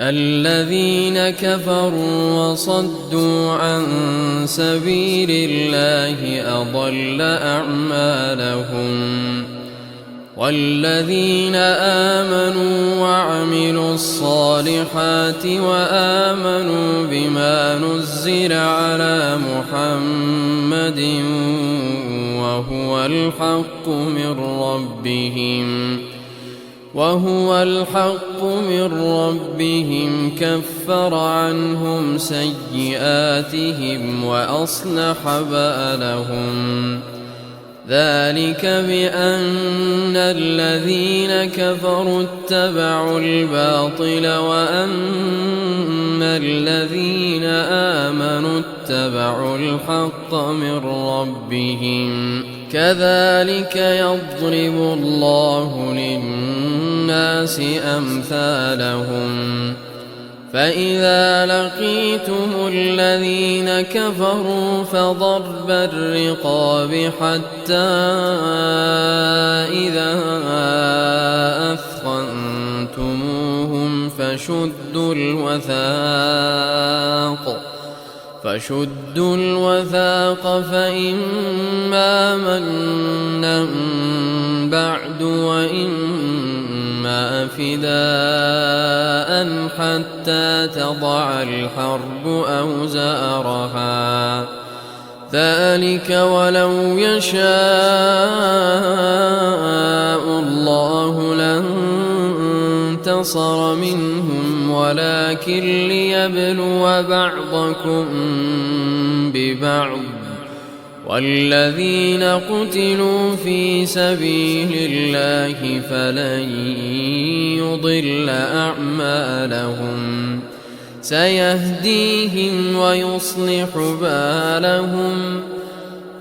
الذين كفروا وصدوا عن سبيل الله أضل أعمالهم والذين آمنوا وعملوا الصالحات وآمنوا بما نزل على محمد وهو الحق من ربهم كفر عنهم سيئاتهم وأصلح بالهم ذلك بأن الذين كفروا اتبعوا الباطل وأن الذين آمنوا اتبعوا الحق من ربهم كذلك يضرب الله للناس أمثالهم فإذا لقيتم الذين كفروا فضرب الرقاب حتى إذا أثخنتموهم فشدوا الوثاق فإما منا بعد وإما فداء حتى تضع الحرب أوزارها ذلك ولو يشاء الله لانتصر منهم ولكن ليبلو بعضكم ببعض والذين قتلوا في سبيل الله فلن يضل أعمالهم سيهديهم ويصلح بالهم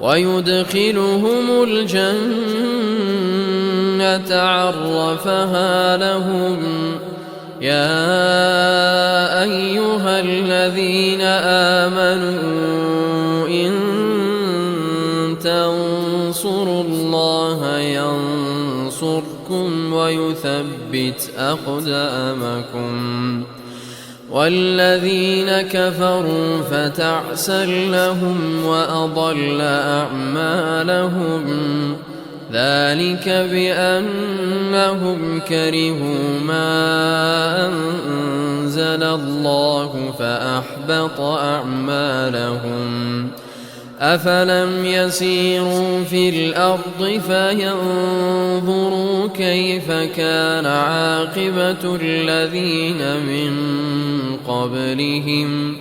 ويدخلهم الجنة عرفها لهم يا أيها الذين آمنوا إن تنصروا الله ينصركم ويثبت أقدامكم والذين كفروا فتعسا لهم وأضل أعمالهم ذلك بأنهم كرهوا ما أنزل الله فأحبط أعمالهم أفلم يسيروا في الأرض فينظروا كيف كان عاقبة الذين من قبلهم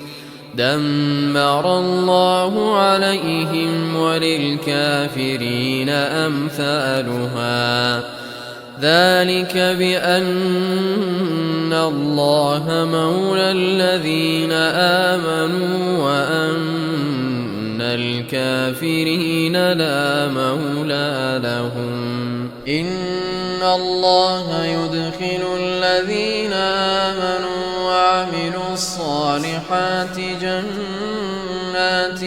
دمر الله عليهم وللكافرين أمثالها ذلك بأن الله مولى الذين آمنوا وأن الكافرين لا مولى لهم إن الله يدخل الذين آمنوا وعملوا الصالحات جنات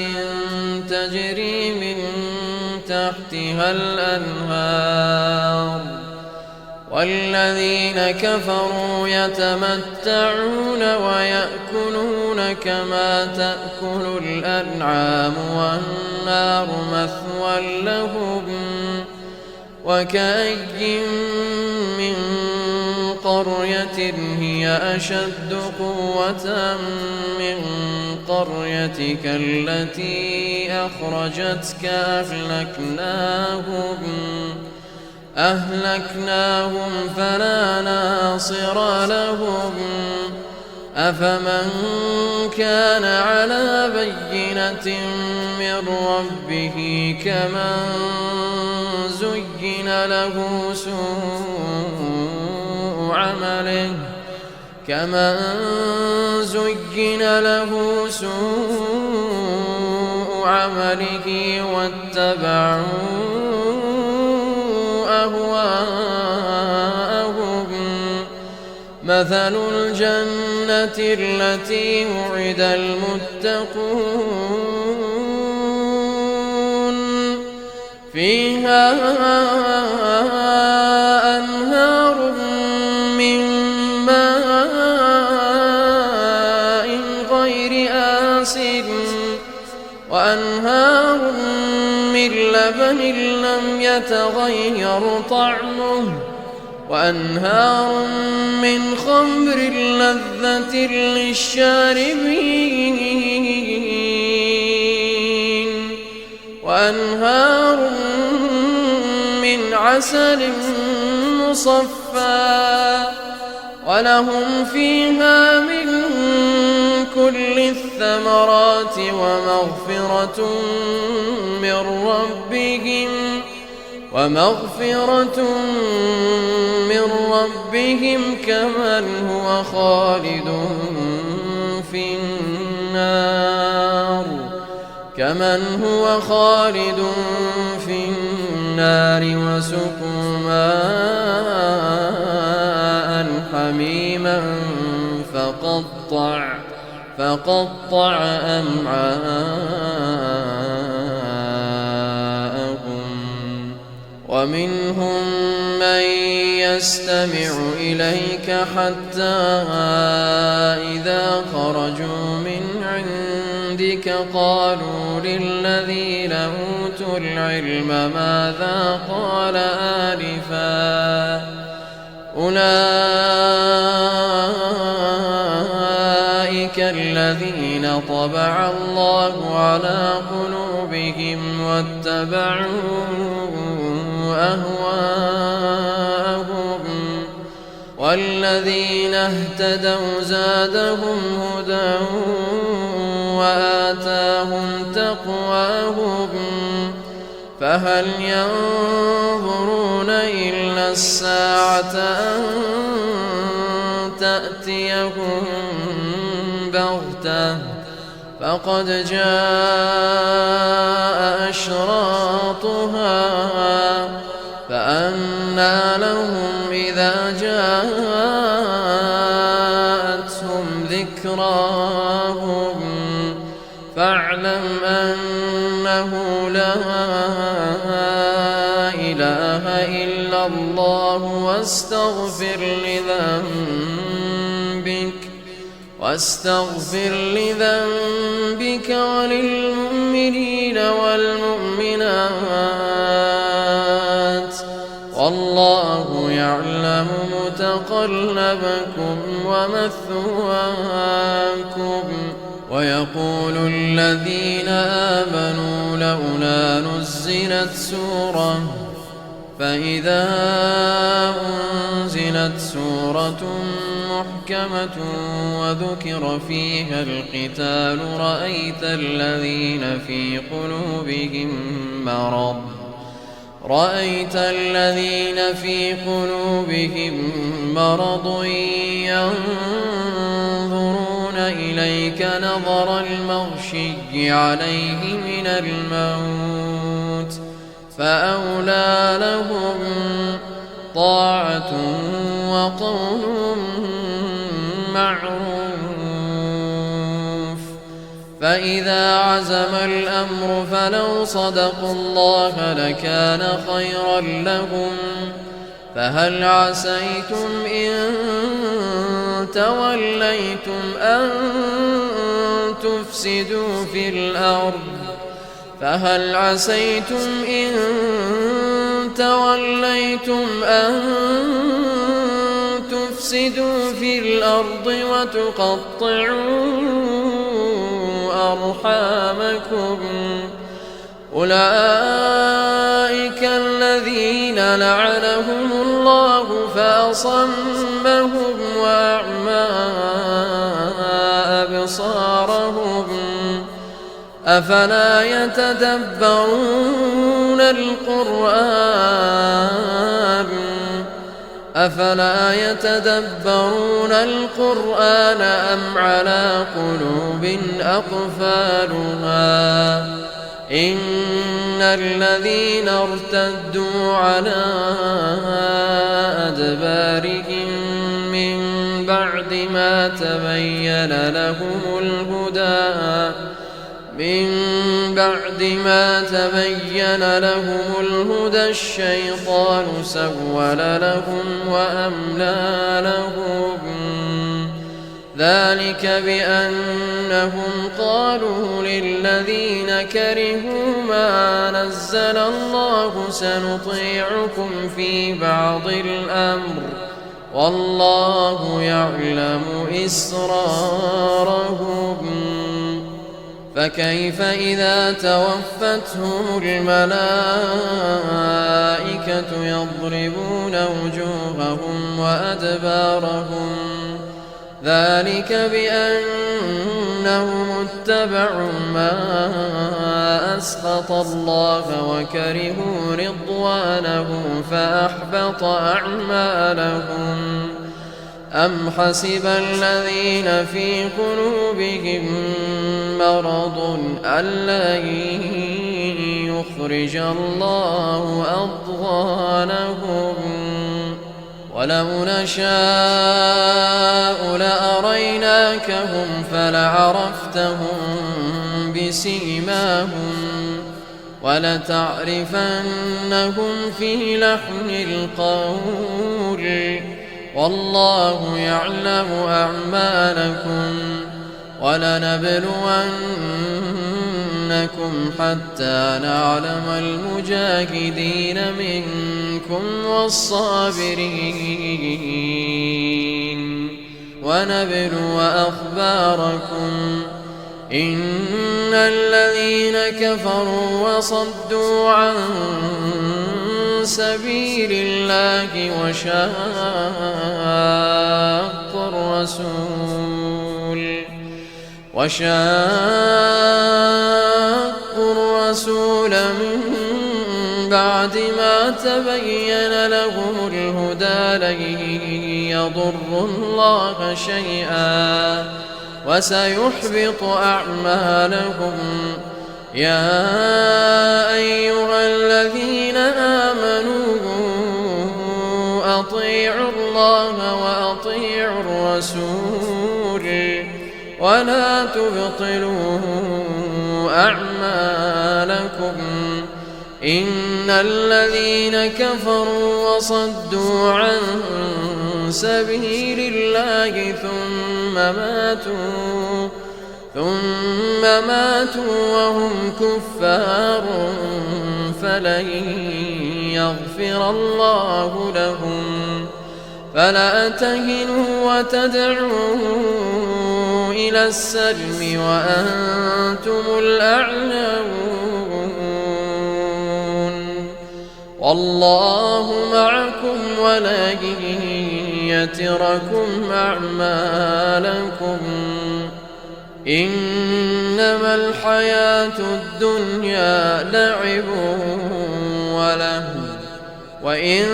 تجري من تحتها الأنهار والذين كفروا يتمتعون ويأكلون كما تأكل الأنعام والنار مثوى لهم وكأي من قرية هي أشد قوة من قريتك التي أخرجتك أهلكناهم فلا ناصر لهم أفمن كان على بينة من ربه كمن زين له سوء عمله واتبعوا أهواءهم مثل الجنة التي وعد المتقون فيها أنهار من ماء وأنهار من لبن لم يتغير طعمه وأنهار من خمر لذة للشاربين وأنهار من عسل مصفى ولهم فيها من كل الثمرات ومغفرة من ربهم كمن هو خالد في النار وسقوا ماء حميما فقطع أمعاءهم ومنهم من يستمع إليك حتى إذا خرجوا من عندك قالوا للذين أوتوا العلم ماذا قال آنفا أولئك الذين طبع الله على قلوبهم واتبعوا أهواءهم والذين اهتدوا زادهم هدى وآتاهم تقواهم فهل ينظرون إلا الساعة أن تأتيهم بغتة فقد جاء أشراطها فأنى لهم إذا جاءتهم ذكراهم فاعلم أنه لا إله إلا الله واستغفر لذنبك وللمؤمنين والمؤمنات والله يعلم متقلبكم ومثواكم ويقول الذين آمنوا لولا نزلت سورة فإذا أنزلت سورة محكمة وذكر فيها القتال رأيت الذين في قلوبهم مرض ينظرون إليك نظر المغشي عليه من الموت فأولى لهم طاعة وقول معروف فإذا عزم الأمر فلو صدقوا الله لكان خيرا لهم فهل عسيتم إن توليتم أن تفسدوا في الأرض وتقطعوا أرحامكم أولئك الذين لعنهم الله فأصمهم وأعمى أبصارهم أفلا يتدبرون القرآن أم على قلوب أقفالها إن الذين ارتدوا على أدبارهم من بعد ما تبين لهم الهدى الشيطان سول لهم وأملى لهم ذلك بأنهم قالوا للذين كرهوا ما نزل الله سنطيعكم في بعض الأمر والله يعلم إسرارهم فكيف إذا توفتهم الملائكة يضربون وجوههم وأدبارهم ذلك بأنهم اتبعوا ما أسخط الله وكرهوا رضوانه فأحبط أعمالهم أم حسب الذين في قلوبهم مرض أن لن يخرج الله أضغانهم ولو نشاء لأريناكهم فلعرفتهم بسيماهم ولتعرفنهم في لحن القول والله يعلم أعمالكم ولنبلونكم حتى نعلم المجاهدين منكم والصابرين ونبلو أخباركم إن الذين كفروا وصدوا عن سبيل الله وشاقوا الرسول من بعد ما تبين لهم الهدى لن يضروا الله شيئا وسيحبط أعمالهم يا أيها الذين آمنوا أطيعوا الله وأطيعوا الرسول ولا تبطلوا أعمالكم إن الذين كفروا وصدوا عن سبيل الله ثم ماتوا وهم كفار فلن يغفر الله لهم فلا تهنوا وتدعوا إلى السلم وأنتم الأعلون والله معكم ولن يتركم أعمالكم إنما الحياة الدنيا لعب ولهو وإن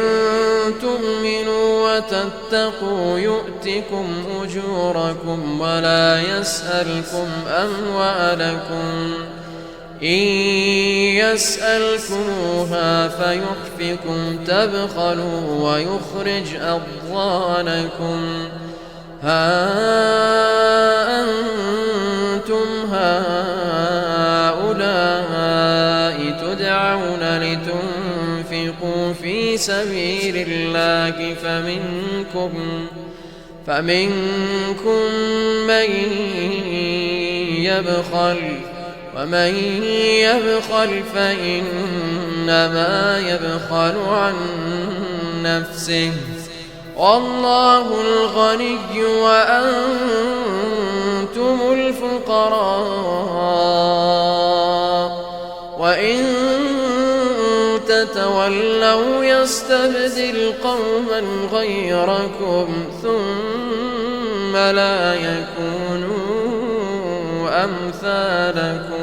تؤمنوا وتتقوا يؤتكم أجوركم ولا يسألكم أموالكم إن يسألكموها فيحفكم تبخلوا ويخرج أضغانكم ها أنتم هؤلاء تدعون لتنفقوا في سبيل الله فمنكم من يبخل ومن يبخل فإنما يبخل عن نفسه والله الغني وأنتم الفقراء وإن تتولوا يستبدل قوما غيركم ثم لا يكونوا أمثالكم